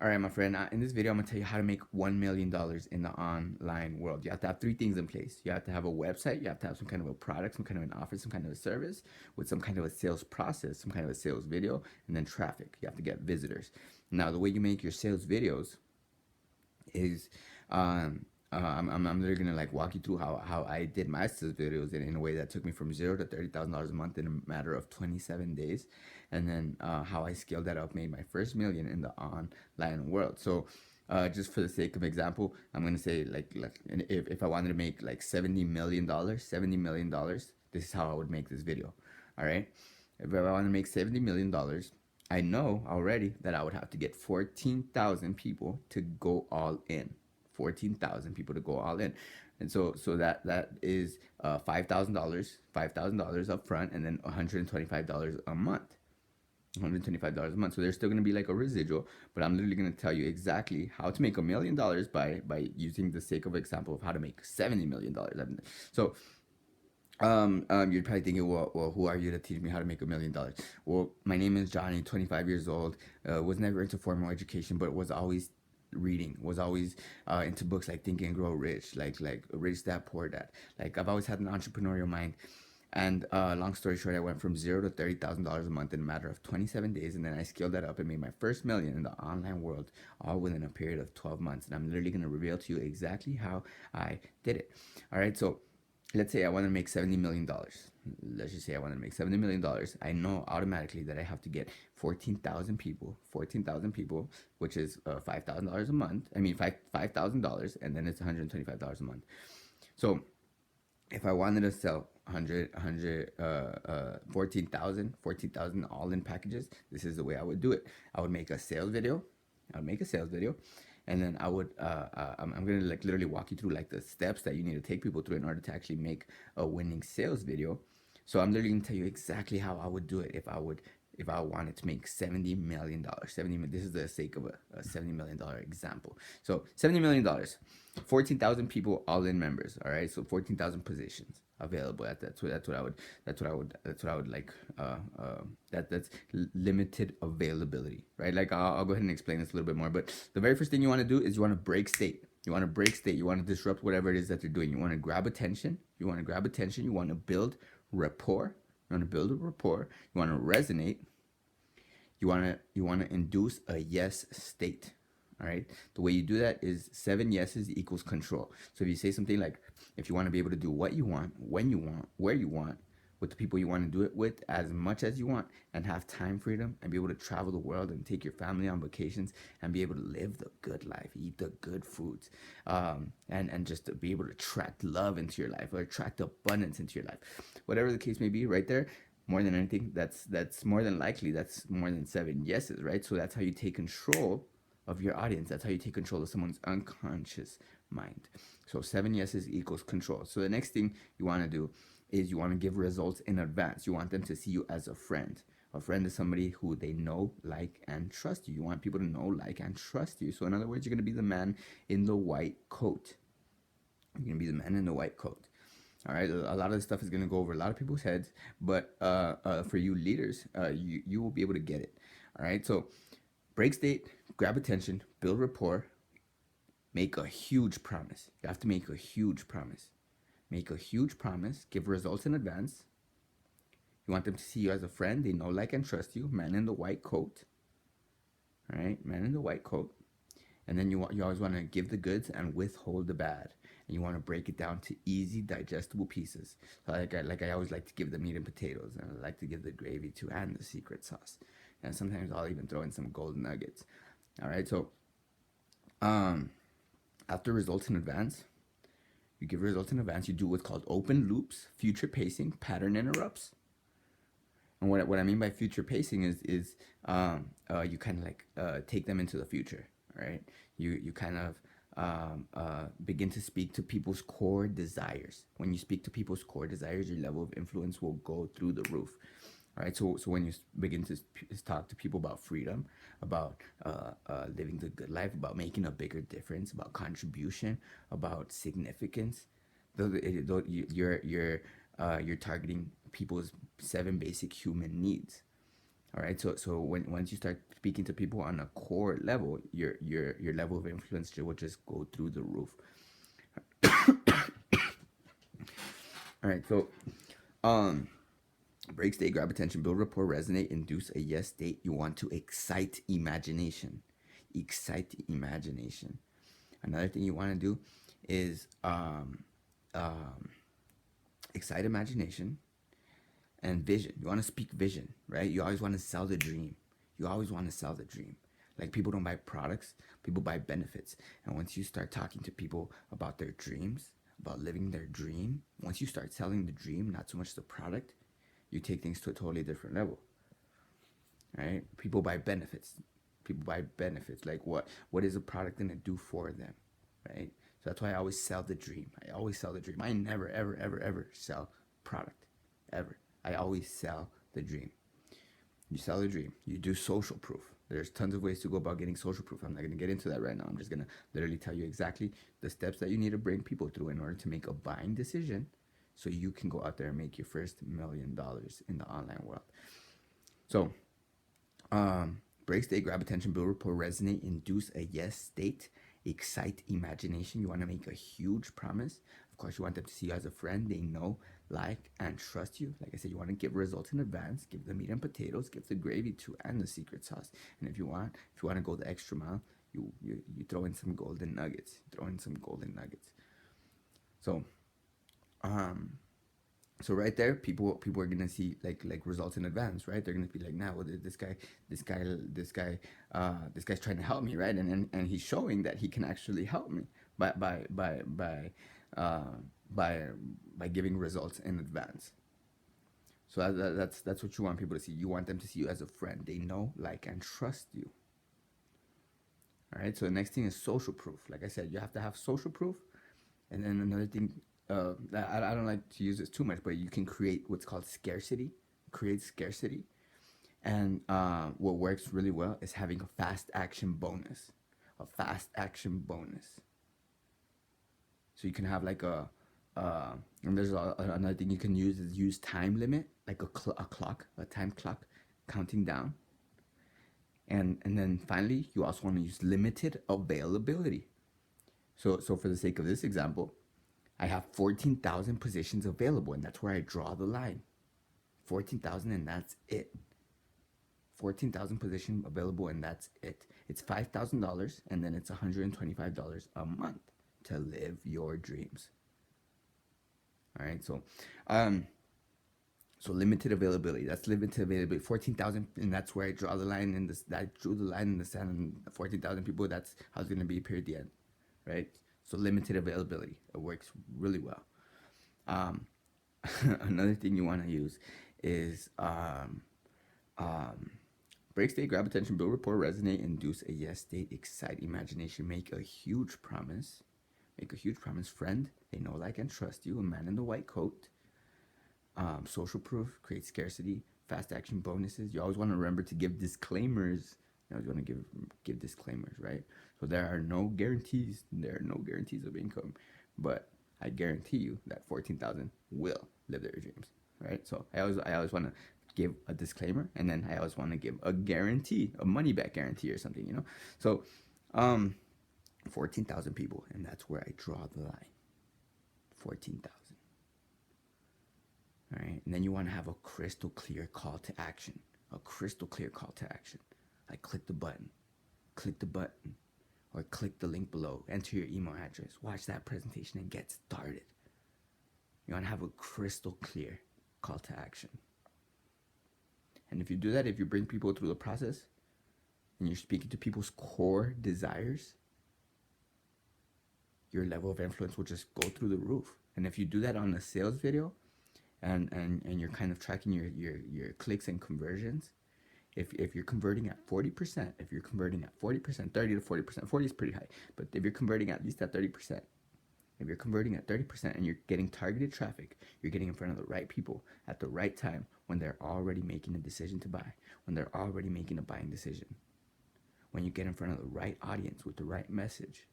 All right, my friend. In this video, I'm gonna tell you how to make $1 million in the online world. You have to have three things in place. You have to have a website. You have to have some kind of a product, some kind of an offer, some kind of a service with some kind of a sales process, some kind of a sales video, and then traffic. You have to get visitors. Now, the way you make your sales videos is I'm literally gonna like walk you through how I did my sales videos in a way that took me from zero to $30,000 a month in a matter of 27 days, and then how I scaled that up, made my first million in the online world. So just for the sake of example, I'm gonna say like if I wanted to make like $70 million, this is how I would make this video. All right, if I want to make $70 million, I know already that I would have to get 14,000 people to go all in. 14,000 people to go all in. And so that is $5,000 up front, and then $125 a month. $125 a month. So there's still going to be like a residual, but I'm literally going to tell you exactly how to make $1 million by using the sake of example of how to make $70 million. So you're probably thinking, well, who are you to teach me how to make $1 million? Well, my name is Johnny, 25 years old. Was never into formal education, but was always reading. Was always into books like Think and Grow Rich, like Rich Dad Poor Dad. Like I've always had an entrepreneurial mind. And long story short, I went from zero to $30,000 a month in a matter of 27 days, and then I scaled that up and made my first million in the online world, all within a period of 12 months. And I'm literally going to reveal to you exactly how I did it. All right, so let's say I want to make $70 million. Let's just say I want to make $70 million. I know automatically that I have to get 14,000 people, which is $5,000 a month. I mean, $5,000, and then it's $125 a month. So if I wanted to sell 14,000 all in packages, this is the way I would do it. I would make a sales video. And then I'm gonna like literally walk you through like the steps that you need to take people through in order to actually make a winning sales video. So I'm literally gonna tell you exactly how I would do it if I wanted to make $70 million. This is the sake of a $70 million example. So $70 million, 14,000 people, all in members. All right, so 14,000 positions available. That's what I would like. That's limited availability, right? Like I'll go ahead and explain this a little bit more. But the very first thing you want to do is you want to break state. You want to break state. You want to disrupt whatever it is that they're doing. You want to grab attention. You want to build rapport. You want to build a rapport. You want to resonate. You want to induce a yes state. All right. The way you do that is 7 yeses equals control. So if you say something like, if you want to be able to do what you want, when you want, where you want, with the people you want to do it with, as much as you want, and have time freedom, and be able to travel the world and take your family on vacations, and be able to live the good life, eat the good foods, and just to be able to attract love into your life or attract abundance into your life, whatever the case may be, right there. More than anything, that's more than likely, that's more than 7 yeses, right? So that's how you take control of your audience. That's how you take control of someone's unconscious mind. So 7 yeses equals control. So the next thing you want to do is you want to give results in advance. You want them to see you as a friend. A friend is somebody who they know, like, and trust you. You want people to know, like, and trust you. So in other words, you're going to be the man in the white coat. You're going to be the man in the white coat. All right, a lot of this stuff is going to go over a lot of people's heads, but for you leaders, you will be able to get it. All right, so break state, grab attention, build rapport, make a huge promise. You have to make a huge promise. Make a huge promise, give results in advance. You want them to see you as a friend. They know, like, and trust you. Man in the white coat. All right, man in the white coat. And then you always want to give the goods and withhold the bad. And you want to break it down to easy, digestible pieces. So like I always like to give the meat and potatoes, and I like to give the gravy too, and the secret sauce. And sometimes I'll even throw in some gold nuggets. All right, so after results in advance, you give results in advance. You do what's called open loops, future pacing, pattern interrupts. And what I mean by future pacing is you kind of like take them into the future, right? You kind of begin to speak to people's core desires. When you speak to people's core desires, your level of influence will go through the roof. All right, so when you begin to talk to people about freedom, about living the good life, about making a bigger difference, about contribution, about significance, you're targeting people's 7 basic human needs. All right. So when once you start speaking to people on a core level, your level of influence will just go through the roof. All right. So um break state, grab attention, build rapport, resonate, induce a yes state. You want to excite imagination. Excite imagination. Another thing you want to do is um, excite imagination and vision. You want to speak vision, right? You always want to sell the dream. You always want to sell the dream. Like people don't buy products, people buy benefits. And once you start talking to people about their dreams, about living their dream, once you start selling the dream, not so much the product, you take things to a totally different level, right? People buy benefits. People buy benefits. Like what is a product gonna do for them, right? So that's why I always sell the dream. I always sell the dream. I never, ever, ever, ever sell product, ever. I always sell the dream. You sell the dream. You do social proof. There's tons of ways to go about getting social proof. I'm not going to get into that right now. I'm just going to literally tell you exactly the steps that you need to bring people through in order to make a buying decision so you can go out there and make your first $1 million in the online world. So, break state, grab attention, build rapport, resonate, induce a yes state, excite imagination. You want to make a huge promise. Of course, you want them to see you as a friend. They know, like, and trust you. Like I said, you want to give results in advance. Give the meat and potatoes. Give the gravy too, and the secret sauce. And if you want to go the extra mile, you throw in some golden nuggets. Throw in some golden nuggets. So, um, so right there, people are gonna see like results in advance, right? They're gonna be like, nah, well, this guy's trying to help me, right? And he's showing that he can actually help me by uh, by by giving results in advance. So that's what you want people to see. You want them to see you as a friend. They know, like, and trust you. All right. So the next thing is social proof. Like I said, you have to have social proof. And then another thing, I don't like to use this too much, but you can create what's called scarcity. Create scarcity. And what works really well is having a fast action bonus. A fast action bonus. So you can have like and there's another thing you can use is use time limit, like a clock, a time clock counting down. And then finally, you also want to use limited availability. So for the sake of this example, I have 14,000 positions available, and that's where I draw the line. 14,000, and that's it. 14,000 positions available, and that's it. It's $5,000, and then it's $125 a month to live your dreams. All right, so limited availability. That's limited availability. 14,000, and that's where I draw the line in this. I drew the line in the sand. And 14,000 people. That's how it's gonna be per the end, right? So limited availability. It works really well. Um, another thing you want to use is break state, grab attention, build rapport, resonate, induce a yes state, excite imagination, make a huge promise. Make a huge promise, friend. They know, like, and trust you. A man in the white coat. Social proof, create scarcity, fast action bonuses. You always want to remember to give disclaimers. You always want to give disclaimers, right? So there are no guarantees. There are no guarantees of income, but I guarantee you that 14,000 will live their dreams, right? So I always want to give a disclaimer, and then I always want to give a guarantee, a money back guarantee or something, you know. So, 14,000 people, and that's where I draw the line. 14,000. All right. And then you want to have a crystal clear call to action. A crystal clear call to action. Like click the button, or click the link below, enter your email address, watch that presentation, and get started. You want to have a crystal clear call to action. And if you do that, if you bring people through the process and you're speaking to people's core desires, your level of influence will just go through the roof. And if you do that on a sales video, and you're kind of tracking your clicks and conversions, if you're converting at 40%, if you're converting at 40%, 30 to 40%, 40 is pretty high, but if you're converting at least at 30%, if you're converting at 30% and you're getting targeted traffic, you're getting in front of the right people at the right time when they're already making a decision to buy, when they're already making a buying decision, when you get in front of the right audience with the right message.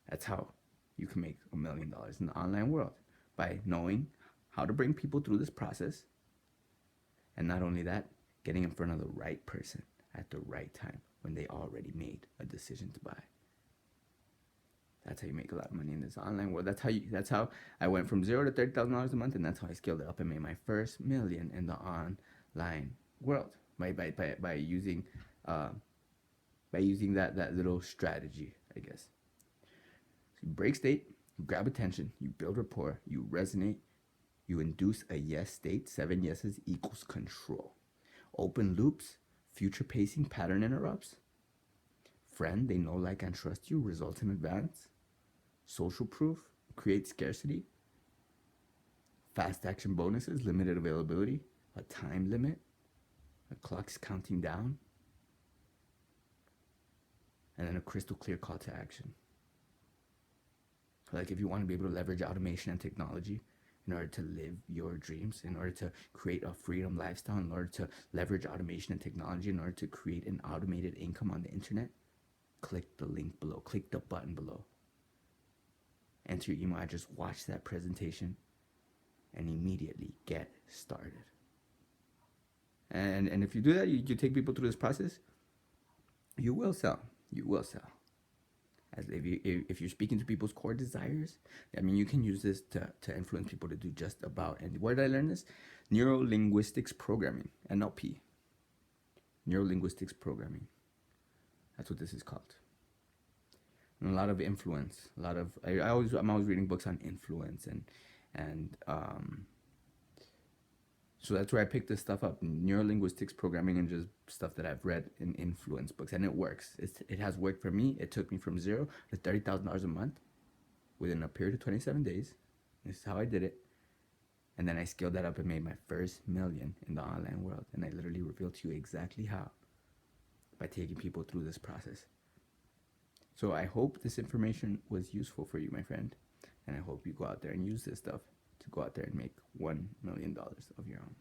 That's how you can make $1 million in the online world, by knowing how to bring people through this process. And not only that, getting in front of the right person at the right time when they already made a decision to buy. That's how you make a lot of money in this online world. That's how I went from zero to $30,000 a month, and that's how I scaled it up and made my first million in the online world by using that little strategy, I guess. So you break state, you grab attention, you build rapport, you resonate, you induce a yes state. 7 yeses equals control. Open loops, future pacing, pattern interrupts. Friend, they know, like, and trust you, results in advance. Social proof, create scarcity. Fast action bonuses, limited availability, a time limit, a clock's counting down, and then a crystal clear call to action. Like, if you want to be able to leverage automation and technology in order to live your dreams, in order to create a freedom lifestyle, in order to leverage automation and technology, in order to create an automated income on the internet, click the link below, click the button below. Enter your email address, watch that presentation, and immediately get started. And if you do that, you take people through this process, you will sell. You will sell. As if you're speaking to people's core desires, I mean, you can use this to influence people to do just about. And where did I learn this? Neuro-linguistics programming, NLP. Neuro-linguistics programming. That's what this is called. And a lot of influence. I'm always reading books on influence and so that's where I picked this stuff up, neuro-linguistics programming, and just stuff that I've read in influence books, and it works. It has worked for me. It took me from zero to $30,000 a month within a period of 27 days. This is how I did it. And then I scaled that up and made my first million in the online world. And I literally revealed to you exactly how, by taking people through this process. So I hope this information was useful for you, my friend. And I hope you go out there and use this stuff to go out there and make $1 million of your own.